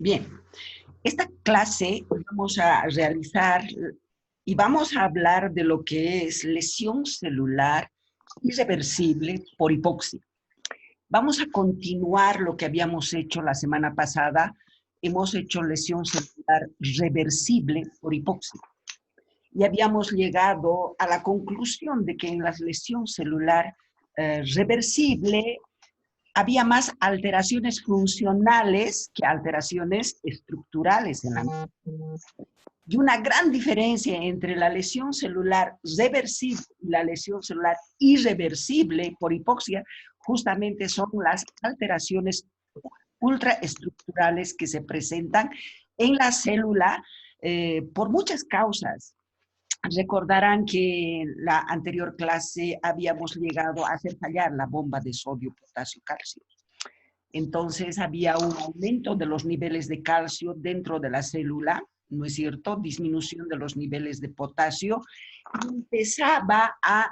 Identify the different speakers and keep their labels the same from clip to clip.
Speaker 1: Bien, esta clase vamos a realizar y vamos a hablar de lo que es lesión celular irreversible por hipoxia. Vamos a continuar lo que habíamos hecho la semana pasada. Hemos hecho lesión celular reversible por hipoxia. Y habíamos llegado a la conclusión de que en la lesión celular reversible había más alteraciones funcionales que alteraciones estructurales en la misma. Y una gran diferencia entre la lesión celular reversible y la lesión celular irreversible por hipoxia justamente son las alteraciones ultraestructurales que se presentan en la célula por muchas causas. Recordarán que en la anterior clase habíamos llegado a hacer fallar la bomba de sodio, potasio, calcio. Entonces había un aumento de los niveles de calcio dentro de la célula, ¿no es cierto? Disminución de los niveles de potasio. Empezaba a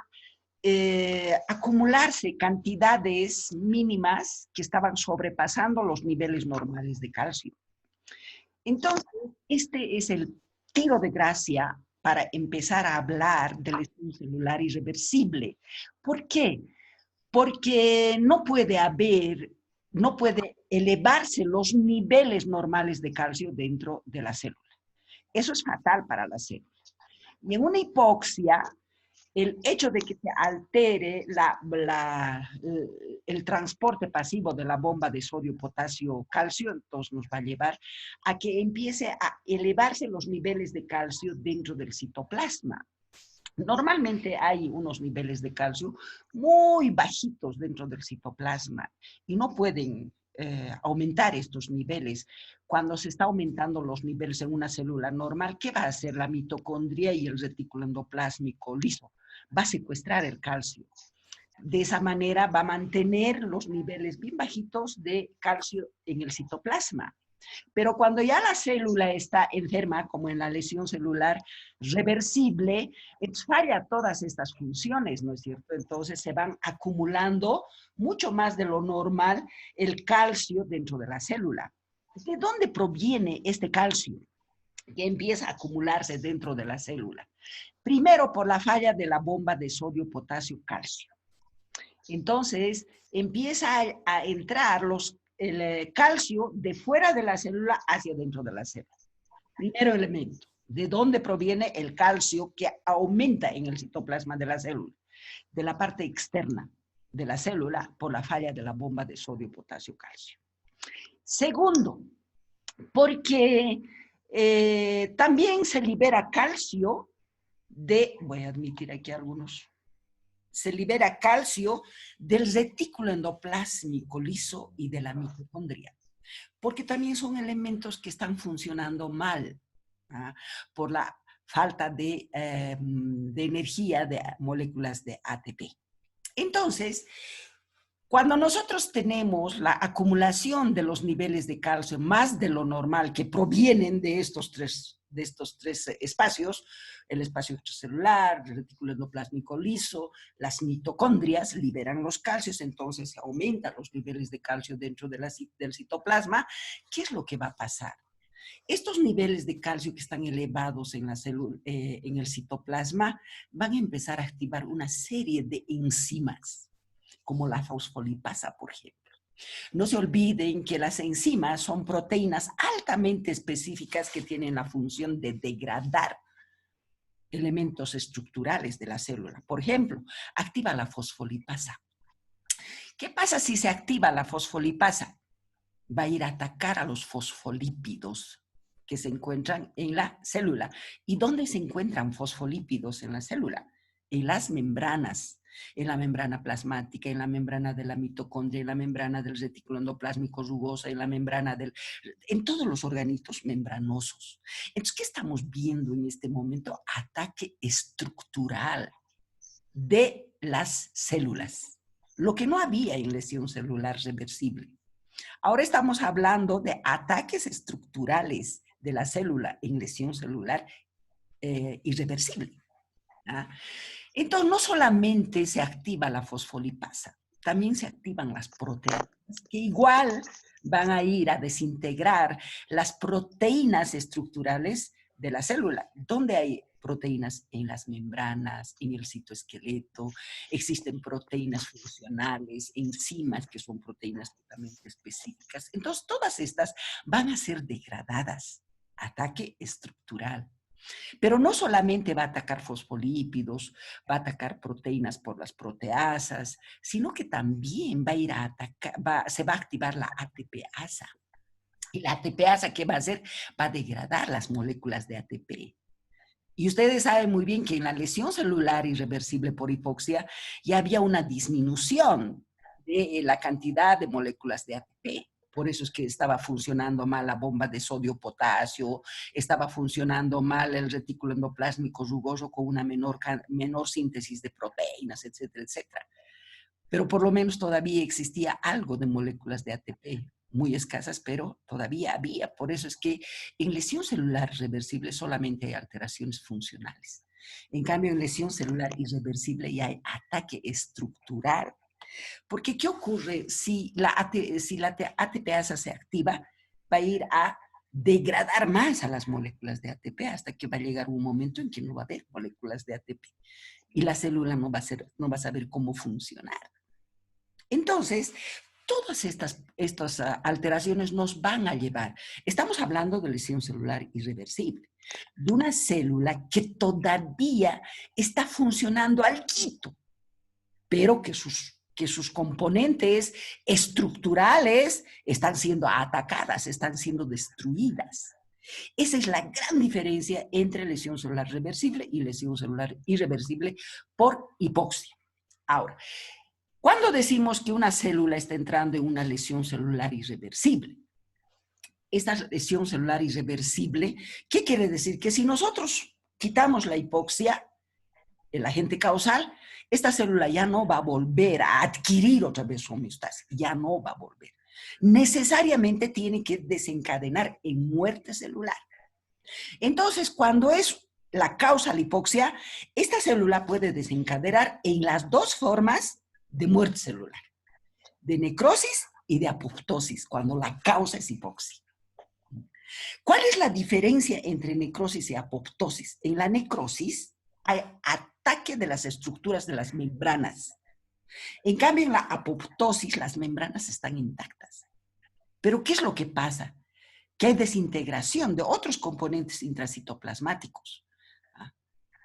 Speaker 1: acumularse cantidades mínimas que estaban sobrepasando los niveles normales de calcio. Entonces, este es el tiro de gracia para empezar a hablar de lesión celular irreversible. ¿Por qué? Porque no puede elevarse los niveles normales de calcio dentro de la célula. Eso es fatal para la célula. Y en una hipoxia, el hecho de que se altere el transporte pasivo de la bomba de sodio, potasio, calcio, entonces nos va a llevar a que empiece a elevarse los niveles de calcio dentro del citoplasma. Normalmente hay unos niveles de calcio muy bajitos dentro del citoplasma y no pueden aumentar estos niveles. Cuando se está aumentando los niveles en una célula normal, ¿qué va a hacer la mitocondria y el retículo endoplásmico liso? Va a secuestrar el calcio. De esa manera va a mantener los niveles bien bajitos de calcio en el citoplasma. Pero cuando ya la célula está enferma, como en la lesión celular reversible, falla todas estas funciones, ¿no es cierto? Entonces se van acumulando mucho más de lo normal el calcio dentro de la célula. ¿De dónde proviene este calcio que empieza a acumularse dentro de la célula? Primero, por la falla de la bomba de sodio, potasio, calcio. Entonces, empieza a entrar el calcio de fuera de la célula hacia dentro de la célula. Primero elemento, ¿de dónde proviene el calcio que aumenta en el citoplasma de la célula? De la parte externa de la célula por la falla de la bomba de sodio, potasio, calcio. Segundo, porque también se libera calcio voy a admitir aquí se libera calcio del retículo endoplásmico liso y de la mitocondria, porque también son elementos que están funcionando mal por la falta de energía de moléculas de ATP. Entonces, cuando nosotros tenemos la acumulación de los niveles de calcio más de lo normal que provienen de estos tres espacios, el espacio extracelular, el retículo endoplásmico liso, las mitocondrias liberan los calcios, entonces se aumentan los niveles de calcio dentro del citoplasma. ¿Qué es lo que va a pasar? Estos niveles de calcio que están elevados en la célula, en el citoplasma, van a empezar a activar una serie de enzimas, como la fosfolipasa, por ejemplo. No se olviden que las enzimas son proteínas altamente específicas que tienen la función de degradar elementos estructurales de la célula. Por ejemplo, activa la fosfolipasa. ¿Qué pasa si se activa la fosfolipasa? Va a ir a atacar a los fosfolípidos que se encuentran en la célula. ¿Y dónde se encuentran fosfolípidos en la célula? En las membranas, en la membrana plasmática, en la membrana de la mitocondria, en la membrana del retículo endoplásmico rugoso, en todos los organismos membranosos. Entonces, ¿qué estamos viendo en este momento? Ataque estructural de las células, lo que no había en lesión celular reversible. Ahora estamos hablando de ataques estructurales de la célula en lesión celular irreversible. Entonces, no solamente se activa la fosfolipasa, también se activan las proteasas. que igual van a ir a desintegrar las proteínas estructurales de la célula. ¿Dónde hay proteínas? En las membranas, en el citoesqueleto, existen proteínas funcionales, enzimas que son proteínas totalmente específicas. Entonces, todas estas van a ser degradadas. Ataque estructural. Pero no solamente va a atacar fosfolípidos, va a atacar proteínas por las proteasas, sino que también va a ir a atacar, se va a activar la ATPasa. Y la ATPasa, ¿qué va a hacer? Va a degradar las moléculas de ATP. Y ustedes saben muy bien que en la lesión celular irreversible por hipoxia ya había una disminución de la cantidad de moléculas de ATP. Por eso es que estaba funcionando mal la bomba de sodio-potasio, estaba funcionando mal el retículo endoplásmico rugoso con una menor síntesis de proteínas, etcétera, etcétera. Pero por lo menos todavía existía algo de moléculas de ATP, muy escasas, pero todavía había. Por eso es que en lesión celular reversible solamente hay alteraciones funcionales. En cambio, en lesión celular irreversible ya hay ataque estructural. Porque, ¿qué ocurre si la ATPasa se activa? Va a ir a degradar más a las moléculas de ATP hasta que va a llegar un momento en que no va a haber moléculas de ATP y la célula no va a saber cómo funcionar. Entonces, todas estas alteraciones nos van a llevar. Estamos hablando de lesión celular irreversible, de una célula que todavía está funcionando alquito, pero que sus componentes estructurales están siendo atacadas, están siendo destruidas. Esa es la gran diferencia entre lesión celular reversible y lesión celular irreversible por hipoxia. Ahora, ¿cuándo decimos que una célula está entrando en una lesión celular irreversible? Esta lesión celular irreversible, ¿qué quiere decir? Que si nosotros quitamos la hipoxia, el agente causal, esta célula ya no va a volver a adquirir otra vez su homeostasis, ya no va a volver. Necesariamente tiene que desencadenar en muerte celular. Entonces, cuando es la causa la hipoxia, esta célula puede desencadenar en las dos formas de muerte celular, de necrosis y de apoptosis, cuando la causa es hipoxia. ¿Cuál es la diferencia entre necrosis y apoptosis? En la necrosis hay ataque de las estructuras de las membranas. En cambio, en la apoptosis, las membranas están intactas. Pero, ¿qué es lo que pasa? Que hay desintegración de otros componentes intracitoplasmáticos.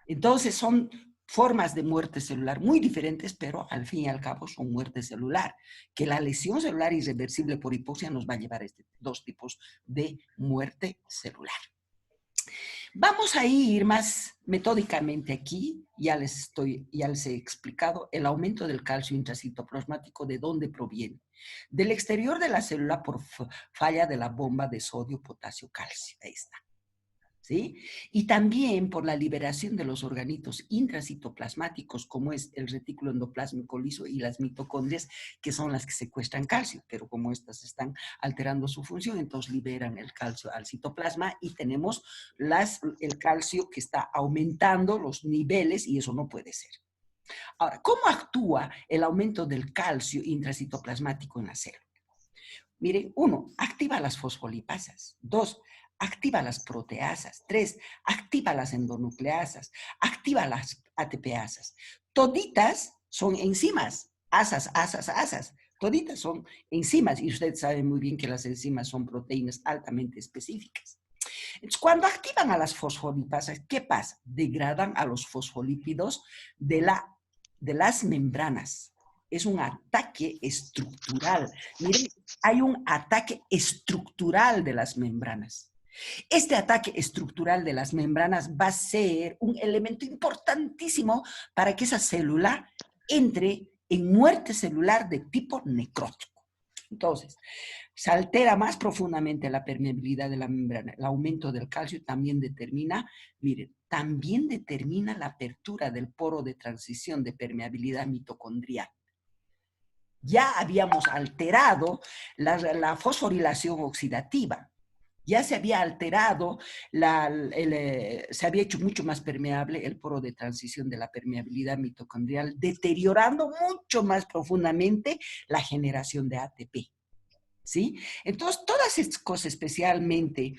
Speaker 1: Entonces, son formas de muerte celular muy diferentes, pero al fin y al cabo son muerte celular. Que la lesión celular irreversible por hipoxia nos va a llevar a estos dos tipos de muerte celular. Vamos a ir más metódicamente aquí. Ya les he explicado el aumento del calcio intracitoplasmático, ¿de dónde proviene? Del exterior de la célula por falla de la bomba de sodio, potasio, calcio. Ahí está. ¿Sí? Y también por la liberación de los organitos intracitoplasmáticos, como es el retículo endoplásmico liso y las mitocondrias, que son las que secuestran calcio, pero como estas están alterando su función, entonces liberan el calcio al citoplasma y tenemos el calcio que está aumentando los niveles y eso no puede ser. Ahora, ¿cómo actúa el aumento del calcio intracitoplasmático en la célula? Miren, 1, activa las fosfolipasas. 2, activa las proteasas. 3, activa las endonucleasas. Activa las ATPasas. Toditas son enzimas. Asas. Toditas son enzimas. Y ustedes saben muy bien que las enzimas son proteínas altamente específicas. Entonces, cuando activan a las fosfolipasas, ¿qué pasa? Degradan a los fosfolípidos de las membranas. Es un ataque estructural. Miren, hay un ataque estructural de las membranas. Este ataque estructural de las membranas va a ser un elemento importantísimo para que esa célula entre en muerte celular de tipo necrótico. Entonces, se altera más profundamente la permeabilidad de la membrana. El aumento del calcio también determina, miren, también determina la apertura del poro de transición de permeabilidad mitocondrial. Ya habíamos alterado la fosforilación oxidativa. Ya se había alterado, se había hecho mucho más permeable el poro de transición de la permeabilidad mitocondrial, deteriorando mucho más profundamente la generación de ATP. ¿sí? Entonces, todas estas cosas, especialmente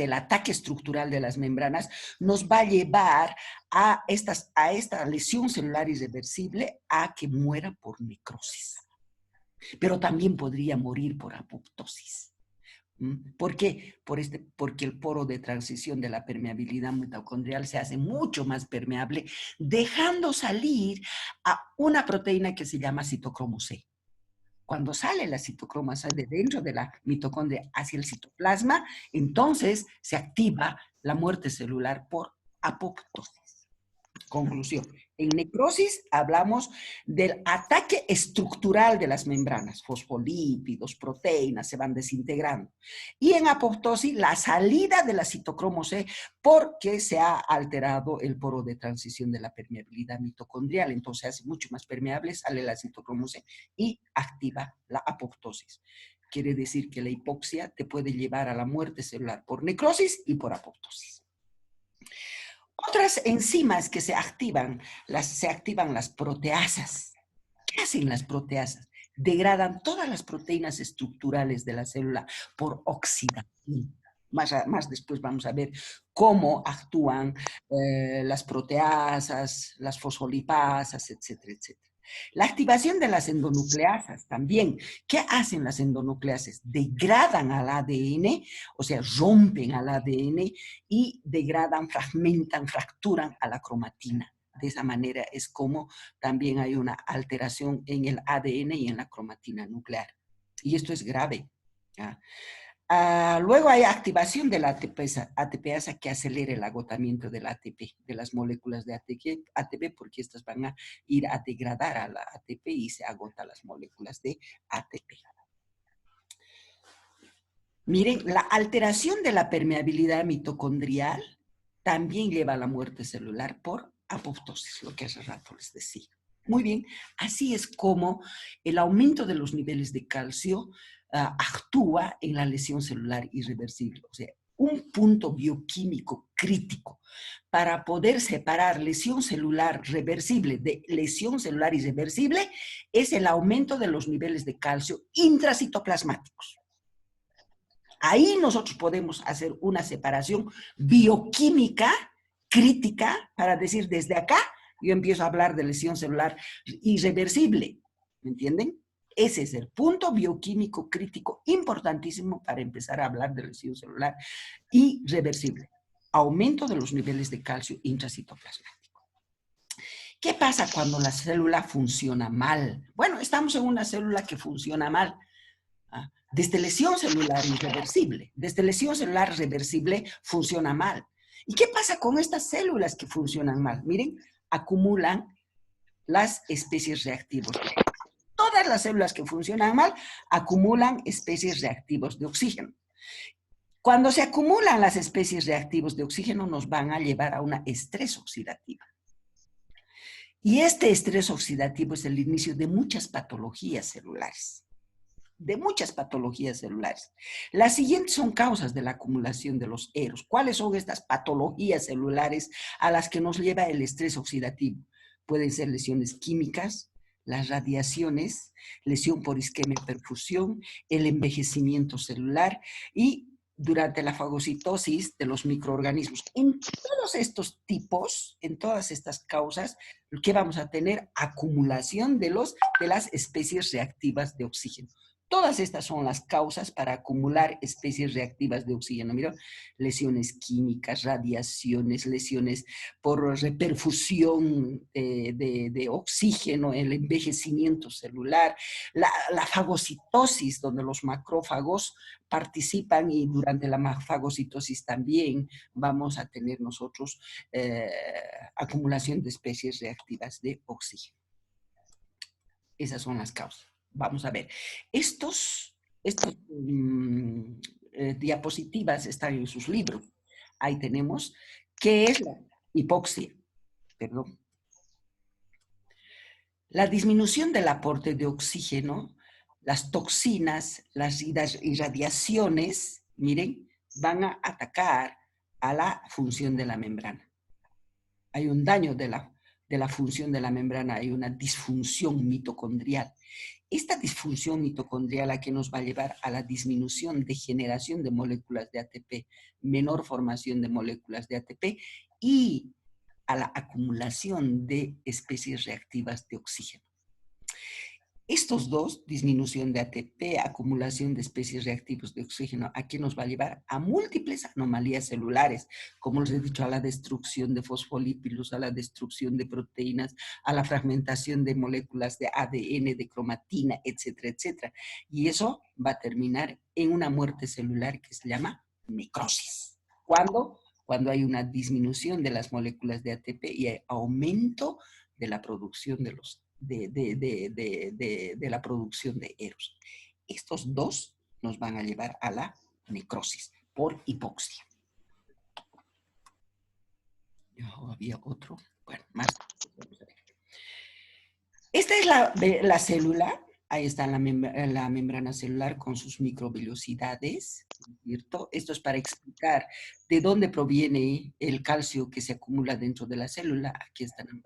Speaker 1: el ataque estructural de las membranas, nos va a llevar a esta lesión celular irreversible a que muera por necrosis. Pero también podría morir por apoptosis. ¿Por qué? Porque el poro de transición de la permeabilidad mitocondrial se hace mucho más permeable, dejando salir a una proteína que se llama citocromo C. Cuando sale la citocromo C de dentro de la mitocondria hacia el citoplasma, entonces se activa la muerte celular por apoptosis. Conclusión. En necrosis hablamos del ataque estructural de las membranas, fosfolípidos, proteínas se van desintegrando. Y en apoptosis, la salida de la citocromo C porque se ha alterado el poro de transición de la permeabilidad mitocondrial. Entonces se hace mucho más permeable, sale la citocromo C y activa la apoptosis. Quiere decir que la hipoxia te puede llevar a la muerte celular por necrosis y por apoptosis. Otras enzimas que se activan las proteasas. ¿Qué hacen las proteasas? Degradan todas las proteínas estructurales de la célula por oxidación. Más después vamos a ver cómo actúan las proteasas, las fosfolipasas, etcétera, etcétera. La activación de las endonucleasas también. ¿Qué hacen las endonucleasas? Degradan al ADN, o sea, rompen al ADN y degradan, fragmentan, fracturan a la cromatina. De esa manera es como también hay una alteración en el ADN y en la cromatina nuclear. Y esto es grave. ¿Ya? Luego hay activación de la ATPasa que acelera el agotamiento del ATP, de las moléculas de ATP, porque estas van a ir a degradar a la ATP y se agotan las moléculas de ATP. Miren, la alteración de la permeabilidad mitocondrial también lleva a la muerte celular por apoptosis, lo que hace rato les decía. Muy bien, así es como el aumento de los niveles de calcio actúa en la lesión celular irreversible. O sea, un punto bioquímico crítico para poder separar lesión celular reversible de lesión celular irreversible es el aumento de los niveles de calcio intracitoplasmáticos. Ahí nosotros podemos hacer una separación bioquímica crítica para decir, desde acá yo empiezo a hablar de lesión celular irreversible. ¿Me entienden? Ese es el punto bioquímico crítico importantísimo para empezar a hablar de lesión celular irreversible. Aumento de los niveles de calcio intracitoplasmático. ¿Qué pasa cuando la célula funciona mal? Bueno, estamos en una célula que funciona mal. Desde lesión celular irreversible. Desde lesión celular reversible funciona mal. ¿Y qué pasa con estas células que funcionan mal? Miren, acumulan las especies reactivos. Todas las células que funcionan mal acumulan especies reactivos de oxígeno. Cuando se acumulan las especies reactivos de oxígeno nos van a llevar a una estrés oxidativo. Y este estrés oxidativo es el inicio de muchas patologías celulares. Las siguientes son causas de la acumulación de los EROS. ¿Cuáles son estas patologías celulares a las que nos lleva el estrés oxidativo? Pueden ser lesiones químicas, las radiaciones, lesión por isquemia y perfusión, el envejecimiento celular y durante la fagocitosis de los microorganismos. En todos estos tipos, en todas estas causas, ¿qué vamos a tener? Acumulación de las especies reactivas de oxígeno. Todas estas son las causas para acumular especies reactivas de oxígeno. Mira, lesiones químicas, radiaciones, lesiones por reperfusión de oxígeno, el envejecimiento celular, la fagocitosis, donde los macrófagos participan y durante la fagocitosis también vamos a tener nosotros acumulación de especies reactivas de oxígeno. Esas son las causas. Vamos a ver. Estos diapositivas están en sus libros. Ahí tenemos qué es la hipoxia. Perdón. La disminución del aporte de oxígeno, las toxinas, las irradiaciones, miren, van a atacar a la función de la membrana. Hay un daño de de la función de la membrana hay una disfunción mitocondrial. Esta disfunción mitocondrial la que nos va a llevar a la disminución de generación de moléculas de ATP, menor formación de moléculas de ATP y a la acumulación de especies reactivas de oxígeno. Estos dos, disminución de ATP, acumulación de especies reactivas de oxígeno, ¿a qué nos va a llevar? A múltiples anomalías celulares, como les he dicho, a la destrucción de fosfolípidos, a la destrucción de proteínas, a la fragmentación de moléculas de ADN, de cromatina, etcétera, etcétera. Y eso va a terminar en una muerte celular que se llama necrosis. ¿Cuándo? Cuando hay una disminución de las moléculas de ATP y hay aumento de la producción de la producción de Eros. Estos dos nos van a llevar a la necrosis por hipoxia. Había otro. Bueno, más. Esta es la célula. Ahí está la membrana celular con sus microvellosidades, ¿cierto? Esto es para explicar de dónde proviene el calcio que se acumula dentro de la célula.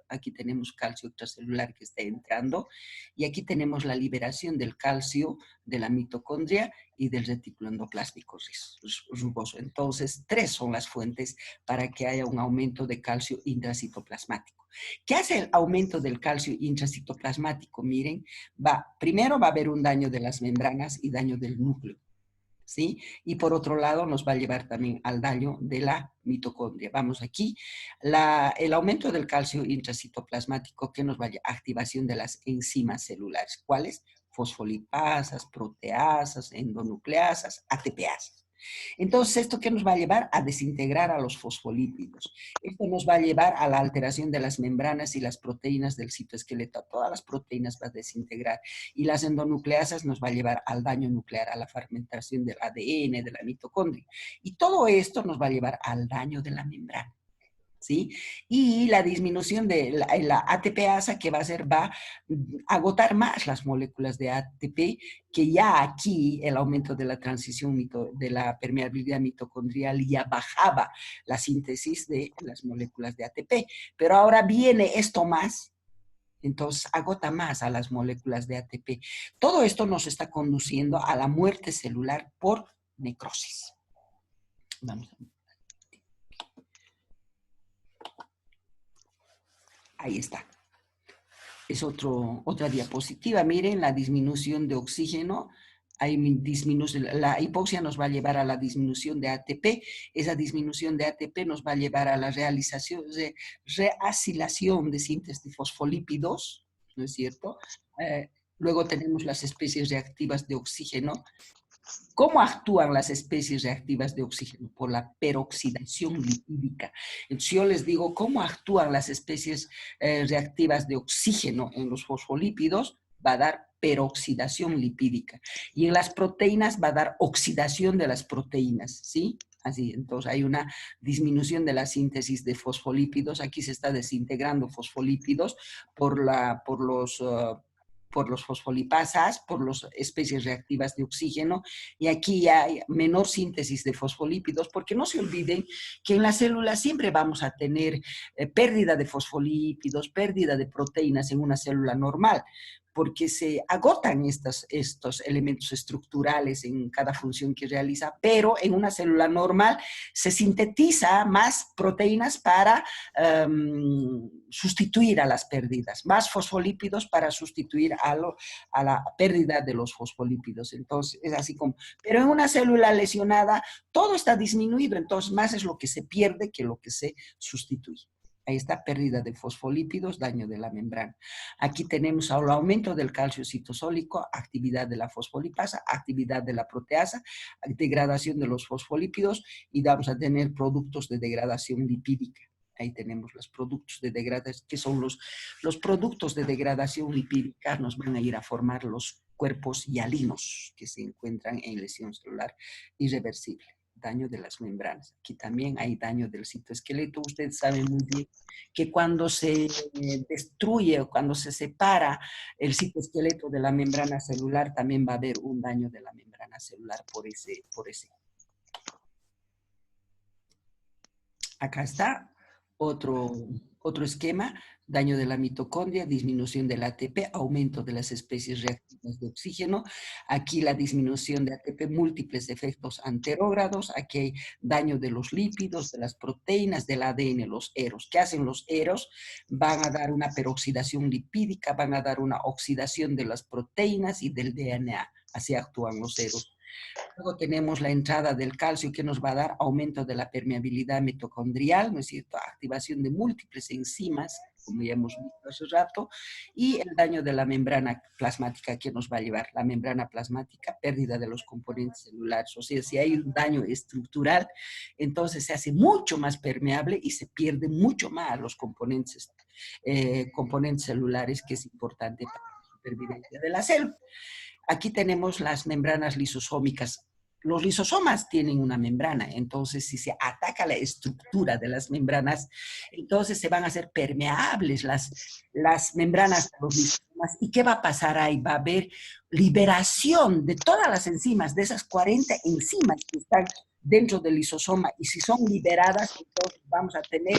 Speaker 1: Aquí tenemos calcio extracelular que está entrando y aquí tenemos la liberación del calcio de la mitocondria y del retículo endoplásmico rugoso. Entonces, tres son las fuentes para que haya un aumento de calcio intracitoplasmático. ¿Qué hace el aumento del calcio intracitoplasmático? Miren, primero va a haber un daño de las membranas y daño del núcleo, ¿sí? Y por otro lado nos va a llevar también al daño de la mitocondria. Vamos aquí, el aumento del calcio intracitoplasmático, ¿qué nos va a llevar? Activación de las enzimas celulares. ¿Cuáles? Fosfolipasas, proteasas, endonucleasas, ATPasas. Entonces, ¿esto qué nos va a llevar? A desintegrar a los fosfolípidos. Esto nos va a llevar a la alteración de las membranas y las proteínas del citoesqueleto. Todas las proteínas va a desintegrar. Y las endonucleasas nos va a llevar al daño nuclear, a la fragmentación del ADN, de la mitocondria. Y todo esto nos va a llevar al daño de la membrana. ¿Sí? Y la disminución de la ATPasa que va a hacer, va a agotar más las moléculas de ATP, que ya aquí el aumento de la transición de la permeabilidad mitocondrial ya bajaba la síntesis de las moléculas de ATP. Pero ahora viene esto más, entonces agota más a las moléculas de ATP. Todo esto nos está conduciendo a la muerte celular por necrosis. Vamos a ver. Ahí está. Es otra diapositiva. Miren la disminución de oxígeno. La hipoxia nos va a llevar a la disminución de ATP. Esa disminución de ATP nos va a llevar a la reacilación de síntesis de fosfolípidos, ¿no es cierto? Luego tenemos las especies reactivas de oxígeno. ¿Cómo actúan las especies reactivas de oxígeno? Por la peroxidación lipídica. Entonces yo les digo, ¿cómo actúan las especies reactivas de oxígeno en los fosfolípidos? Va a dar peroxidación lipídica. Y en las proteínas va a dar oxidación de las proteínas, ¿sí? Así, entonces hay una disminución de la síntesis de fosfolípidos. Aquí se está desintegrando fosfolípidos por los fosfolipasas, por las especies reactivas de oxígeno, y aquí hay menor síntesis de fosfolípidos, porque no se olviden que en las células siempre vamos a tener pérdida de fosfolípidos, pérdida de proteínas en una célula normal, porque se agotan estos elementos estructurales en cada función que realiza, pero en una célula normal se sintetiza más proteínas para sustituir a las pérdidas, más fosfolípidos para sustituir a la pérdida de los fosfolípidos. Entonces, es así como, pero en una célula lesionada todo está disminuido, entonces más es lo que se pierde que lo que se sustituye. Ahí está, pérdida de fosfolípidos, daño de la membrana. Aquí tenemos el aumento del calcio citosólico, actividad de la fosfolipasa, actividad de la proteasa, degradación de los fosfolípidos y vamos a tener productos de degradación lipídica. Ahí tenemos los productos de degradación, que son los productos de degradación lipídica, nos van a ir a formar los cuerpos hialinos que se encuentran en lesión celular irreversible. Daño de las membranas. Aquí también hay daño del citoesqueleto. Ustedes saben muy bien que cuando se destruye o cuando se separa el citoesqueleto de la membrana celular, también va a haber un daño de la membrana celular por ese. Acá está. Otro, otro esquema, daño de la mitocondria, disminución del ATP, aumento de las especies reactivas de oxígeno. Aquí la disminución de ATP, múltiples efectos anterógrados. Aquí hay daño de los lípidos, de las proteínas, del ADN, los EROS. ¿Qué hacen los EROS? Van a dar una peroxidación lipídica, van a dar una oxidación de las proteínas y del DNA. Así actúan los EROS. Luego tenemos la entrada del calcio que nos va a dar aumento de la permeabilidad mitocondrial, ¿no es cierto? Activación de múltiples enzimas, como ya hemos visto hace rato, y el daño de la membrana plasmática que nos va a llevar la membrana plasmática, pérdida de los componentes celulares. O sea, si hay un daño estructural, entonces se hace mucho más permeable y se pierde mucho más los componentes celulares, que es importante para la supervivencia de la célula. Aquí tenemos las membranas lisosómicas. Los lisosomas tienen una membrana, entonces si se ataca la estructura de las membranas, entonces se van a hacer permeables las membranas de los lisosomas. ¿Y qué va a pasar ahí? Va a haber liberación de todas las enzimas, de esas 40 enzimas que están dentro del lisosoma, y si son liberadas, entonces vamos a tener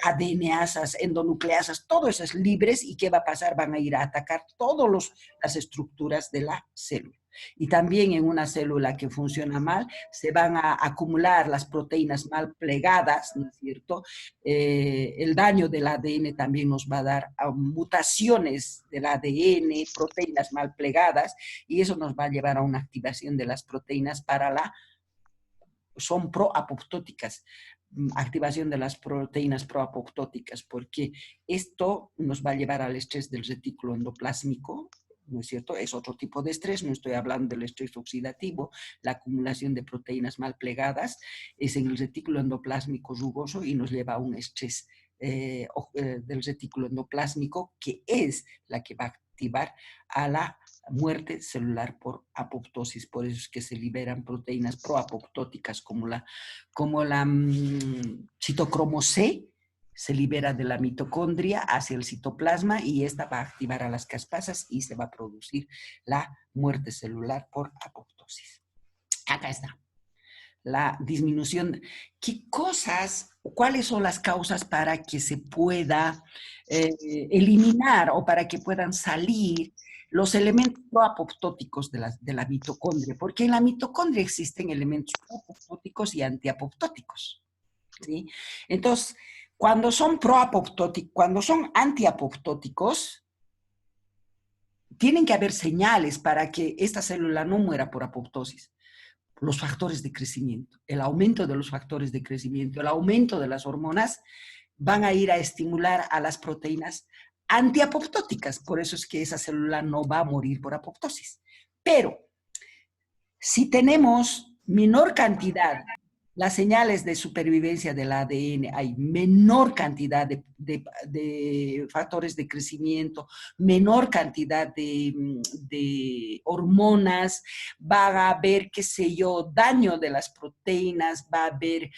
Speaker 1: ADNasas, endonucleasas, todo esas libres. ¿Y qué va a pasar? Van a ir a atacar todas las estructuras de la célula. Y también en una célula que funciona mal, se van a acumular las proteínas mal plegadas, ¿no es cierto? El daño del ADN también nos va a dar mutaciones del ADN, proteínas mal plegadas, y eso nos va a llevar a una activación de las proteínas son proapoptóticas, activación de las proteínas proapoptóticas, porque esto nos va a llevar al estrés del retículo endoplásmico, ¿no es cierto? Es otro tipo de estrés, no estoy hablando del estrés oxidativo, la acumulación de proteínas mal plegadas es en el retículo endoplásmico rugoso y nos lleva a un estrés del retículo endoplásmico, que es la que va a activar a la muerte celular por apoptosis. Por eso es que se liberan proteínas proapoptóticas como la citocromo C, se libera de la mitocondria hacia el citoplasma, y esta va a activar a las caspasas y se va a producir la muerte celular por apoptosis. Acá está la disminución. ¿Qué cosas, cuáles son las causas para que se pueda eliminar o para que puedan salir los elementos proapoptóticos de la mitocondria? Porque en la mitocondria existen elementos proapoptóticos y antiapoptóticos, ¿sí? Entonces, cuando son proapoptóticos, cuando son antiapoptóticos, tienen que haber señales para que esta célula no muera por apoptosis. Los factores de crecimiento, el aumento de los factores de crecimiento, el aumento de las hormonas van a ir a estimular a las proteínas antiapoptóticas. Por eso es que esa célula no va a morir por apoptosis. Pero si tenemos menor cantidad, las señales de supervivencia del ADN, hay menor cantidad de factores de crecimiento, menor cantidad de hormonas, va a haber, qué sé yo, daño de las proteínas, va a haber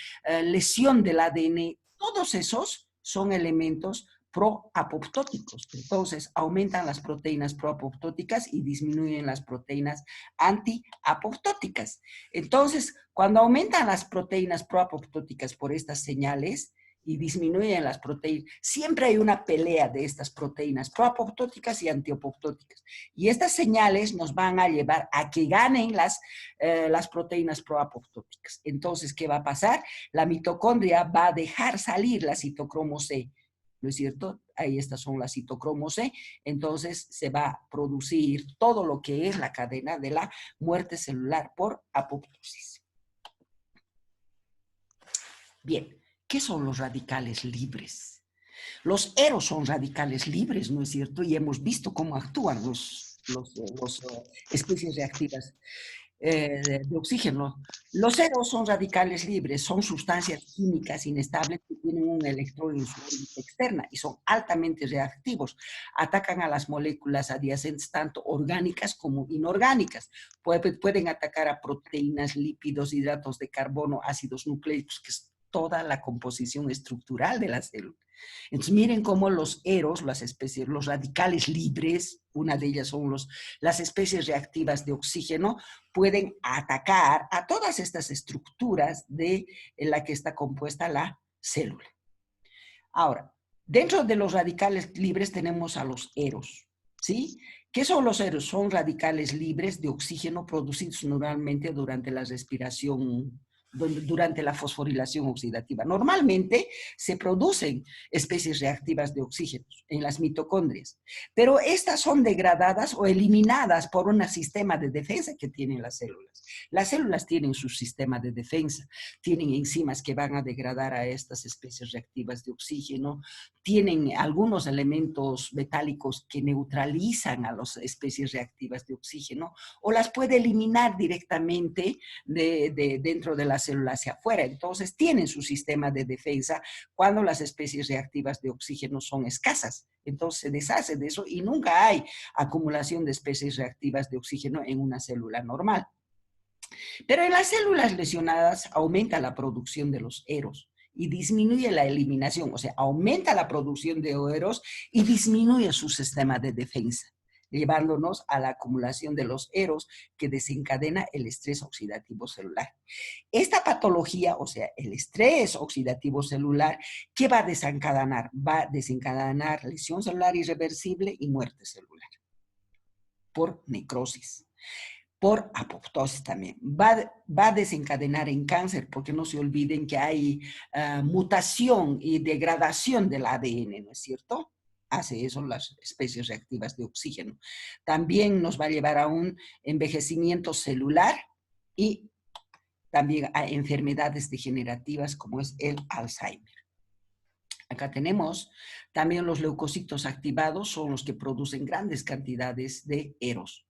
Speaker 1: lesión del ADN. Todos esos son elementos proapoptóticos. Entonces, aumentan las proteínas proapoptóticas y disminuyen las proteínas antiapoptóticas. Entonces, cuando aumentan las proteínas proapoptóticas por estas señales y disminuyen las proteínas, siempre hay una pelea de estas proteínas proapoptóticas y antiapoptóticas. Y estas señales nos van a llevar a que ganen las proteínas proapoptóticas. Entonces, ¿qué va a pasar? La mitocondria va a dejar salir la citocromo C, ¿no es cierto? Ahí estas son las citocromo C. Entonces se va a producir todo lo que es la cadena de la muerte celular por apoptosis. Bien, ¿qué son los radicales libres? Los EROS son radicales libres, ¿no es cierto? Y hemos visto cómo actúan los especies reactivas de oxígeno. Los ceros son radicales libres, son sustancias químicas inestables que tienen un electrón en su órbita externa y son altamente reactivos. Atacan a las moléculas adyacentes, tanto orgánicas como inorgánicas. Pueden atacar a proteínas, lípidos, hidratos de carbono, ácidos nucleicos, que es toda la composición estructural de la célula. Entonces, miren cómo los EROS, las especies, los radicales libres, una de ellas son las especies reactivas de oxígeno, pueden atacar a todas estas estructuras de la que está compuesta la célula. Ahora, dentro de los radicales libres tenemos a los eros, ¿sí? ¿Qué son los eros? Son radicales libres de oxígeno producidos normalmente durante la respiración, durante la fosforilación oxidativa. Normalmente se producen especies reactivas de oxígeno en las mitocondrias, pero estas son degradadas o eliminadas por un sistema de defensa que tienen las células. Las células tienen su sistema de defensa, tienen enzimas que van a degradar a estas especies reactivas de oxígeno, tienen algunos elementos metálicos que neutralizan a las especies reactivas de oxígeno o las puede eliminar directamente dentro de la célula hacia afuera. Entonces, tienen su sistema de defensa cuando las especies reactivas de oxígeno son escasas. Entonces, se deshace de eso y nunca hay acumulación de especies reactivas de oxígeno en una célula normal. Pero en las células lesionadas aumenta la producción de los eros y disminuye la eliminación, o sea, aumenta la producción de eros y disminuye su sistema de defensa, llevándonos a la acumulación de los eros que desencadena el estrés oxidativo celular. Esta patología, o sea, el estrés oxidativo celular, ¿qué va a desencadenar? Va a desencadenar lesión celular irreversible y muerte celular por necrosis, por apoptosis también. Va a desencadenar en cáncer, porque no se olviden que hay mutación y degradación del ADN, ¿no es cierto? Hace eso las especies reactivas de oxígeno. También nos va a llevar a un envejecimiento celular y también a enfermedades degenerativas como es el Alzheimer. Acá tenemos también los leucocitos activados, son los que producen grandes cantidades de eros.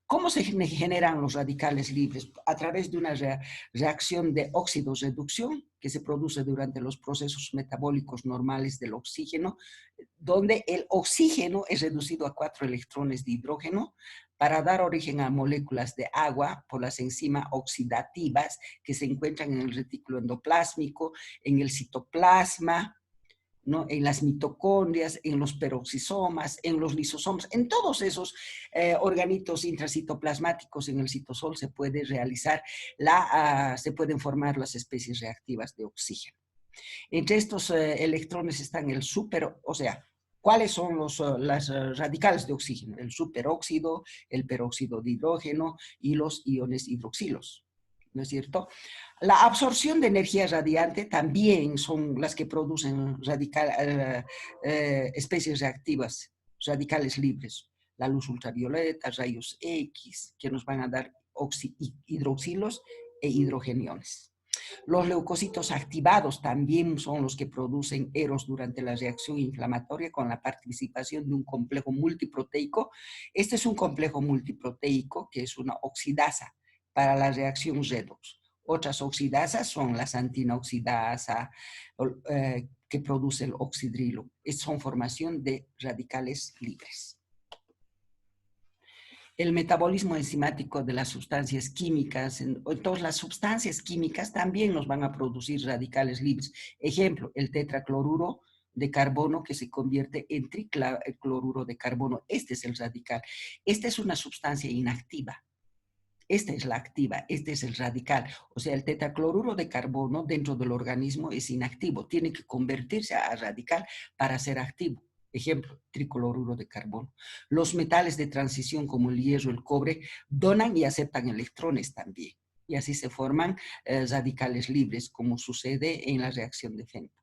Speaker 1: ¿Cómo se generan los radicales libres? A través de una reacción de óxido-reducción que se produce durante los procesos metabólicos normales del oxígeno, donde el oxígeno es reducido a 4 electrones de hidrógeno para dar origen a moléculas de agua por las enzimas oxidativas que se encuentran en el retículo endoplásmico, en el citoplasma, ¿no? En las mitocondrias, en los peroxisomas, en los lisosomas, en todos esos organitos intracitoplasmáticos en el citosol se puede realizar, se pueden formar las especies reactivas de oxígeno. Entre estos electrones están el o sea, ¿cuáles son los radicales de oxígeno? El superóxido, el peróxido de hidrógeno y los iones hidroxilos, ¿no es cierto? La absorción de energía radiante también son las que producen especies reactivas, radicales libres. La luz ultravioleta, rayos X, que nos van a dar hidroxilos e hidrogeniones. Los leucocitos activados también son los que producen eros durante la reacción inflamatoria con la participación de un complejo multiproteico. Este es un complejo multiproteico que es una oxidasa para la reacción redox. Otras oxidasas son la santina oxidasa que produce el oxidrilo. Son formación de radicales libres. El metabolismo enzimático de las sustancias químicas, entonces las sustancias químicas también nos van a producir radicales libres. Ejemplo, el tetracloruro de carbono que se convierte en tricloruro de carbono. Este es el radical. Esta es una sustancia inactiva. Esta es la activa, este es el radical. O sea, el tetracloruro de carbono dentro del organismo es inactivo. Tiene que convertirse a radical para ser activo. Ejemplo, tricloruro de carbono. Los metales de transición como el hierro, el cobre, donan y aceptan electrones también. Y así se forman radicales libres, como sucede en la reacción de Fenton.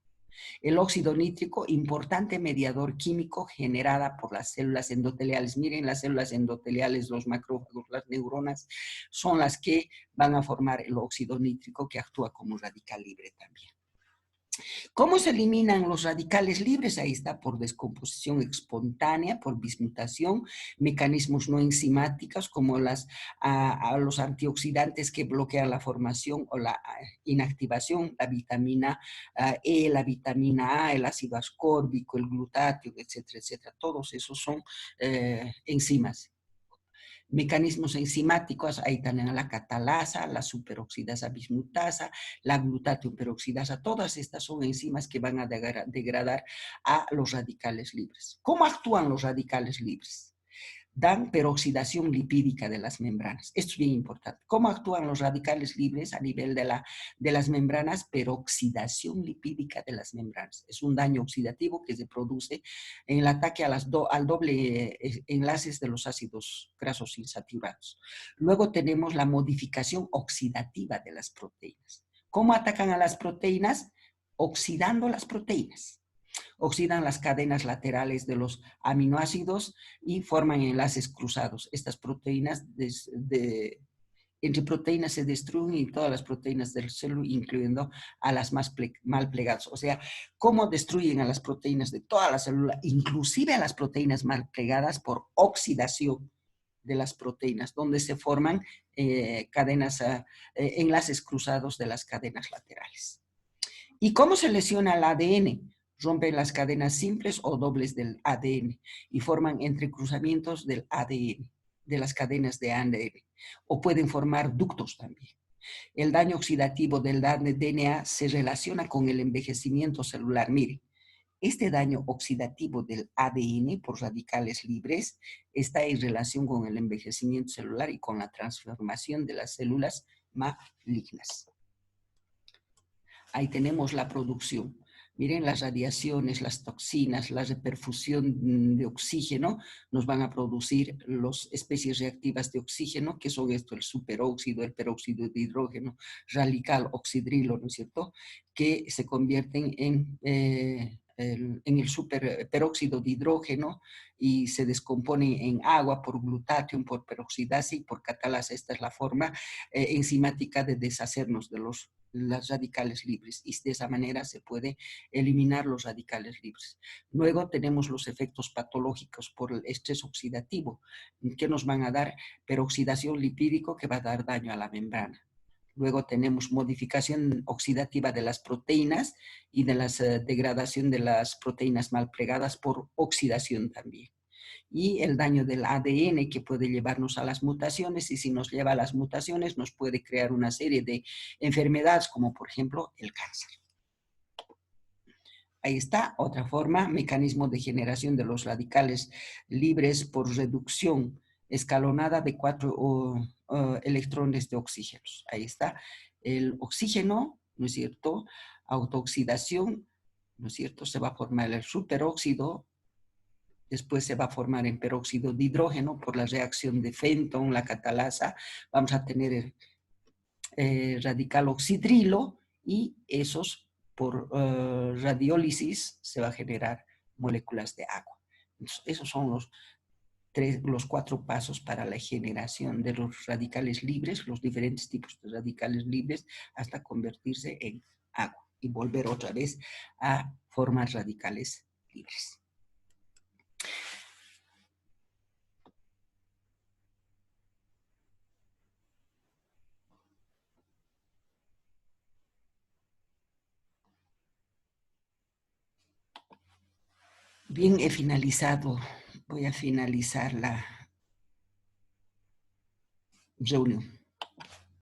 Speaker 1: El óxido nítrico, importante mediador químico generada por las células endoteliales. Miren, las células endoteliales, los macrófagos, las neuronas, son las que van a formar el óxido nítrico que actúa como radical libre también. ¿Cómo se eliminan los radicales libres? Ahí está, por descomposición espontánea, por bismutación, mecanismos no enzimáticos como los antioxidantes que bloquean la formación o la inactivación, la vitamina E, la vitamina A, el ácido ascórbico, el glutatio, etcétera, etcétera. Todos esos son enzimas. Mecanismos enzimáticos, ahí también la catalasa, la superoxidasa bismutasa, la glutatión peroxidasa, todas estas son enzimas que van a degradar a los radicales libres. ¿Cómo actúan los radicales libres? dan peroxidación lipídica de las membranas. Esto es bien importante. ¿Cómo actúan los radicales libres a nivel de las membranas? Peroxidación lipídica de las membranas. Es un daño oxidativo que se produce en el ataque a al doble enlaces de los ácidos grasos insaturados. Luego tenemos la modificación oxidativa de las proteínas. ¿Cómo atacan a las proteínas? Oxidando las proteínas. Oxidan las cadenas laterales de los aminoácidos y forman enlaces cruzados. Estas proteínas, entre proteínas se destruyen y todas las proteínas del célula, incluyendo a las mal plegadas. O sea, ¿cómo destruyen a las proteínas de toda la célula, inclusive a las proteínas mal plegadas? Por oxidación de las proteínas, donde se forman enlaces cruzados de las cadenas laterales. ¿Y cómo se lesiona el ADN? Rompen las cadenas simples o dobles del ADN y forman entrecruzamientos del ADN, de las cadenas de ADN, o pueden formar ductos también. El daño oxidativo del DNA se relaciona con el envejecimiento celular. Mire, este daño oxidativo del ADN por radicales libres está en relación con el envejecimiento celular y con la transformación de las células malignas. Ahí tenemos la producción. Miren, las radiaciones, las toxinas, la reperfusión de oxígeno nos van a producir las especies reactivas de oxígeno, que son esto, el superóxido, el peróxido de hidrógeno, radical oxidrilo, ¿no es cierto?, que se convierten en el superperóxido de hidrógeno y se descomponen en agua por glutatión, por peroxidasa y por catalasa. Esta es la forma enzimática de deshacernos de las radicales libres y de esa manera se puede eliminar los radicales libres. Luego tenemos los efectos patológicos por el estrés oxidativo, que nos van a dar peroxidación lipídico que va a dar daño a la membrana. Luego tenemos modificación oxidativa de las proteínas y de la degradación de las proteínas mal plegadas por oxidación también. Y el daño del ADN que puede llevarnos a las mutaciones, y si nos lleva a las mutaciones nos puede crear una serie de enfermedades como por ejemplo el cáncer. Ahí está, otra forma, mecanismo de generación de los radicales libres por reducción escalonada de 4 electrones de oxígeno. Ahí está, el oxígeno, ¿no es cierto?, autooxidación, ¿no es cierto?, se va a formar el superóxido, después se va a formar en peróxido de hidrógeno por la reacción de Fenton, la catalasa, vamos a tener el radical oxidrilo y esos por radiólisis se va a generar moléculas de agua. Entonces, esos son los 4 pasos para la generación de los radicales libres, los diferentes tipos de radicales libres, hasta convertirse en agua y volver otra vez a formar radicales libres. Bien, he finalizado. Voy a finalizar la reunión.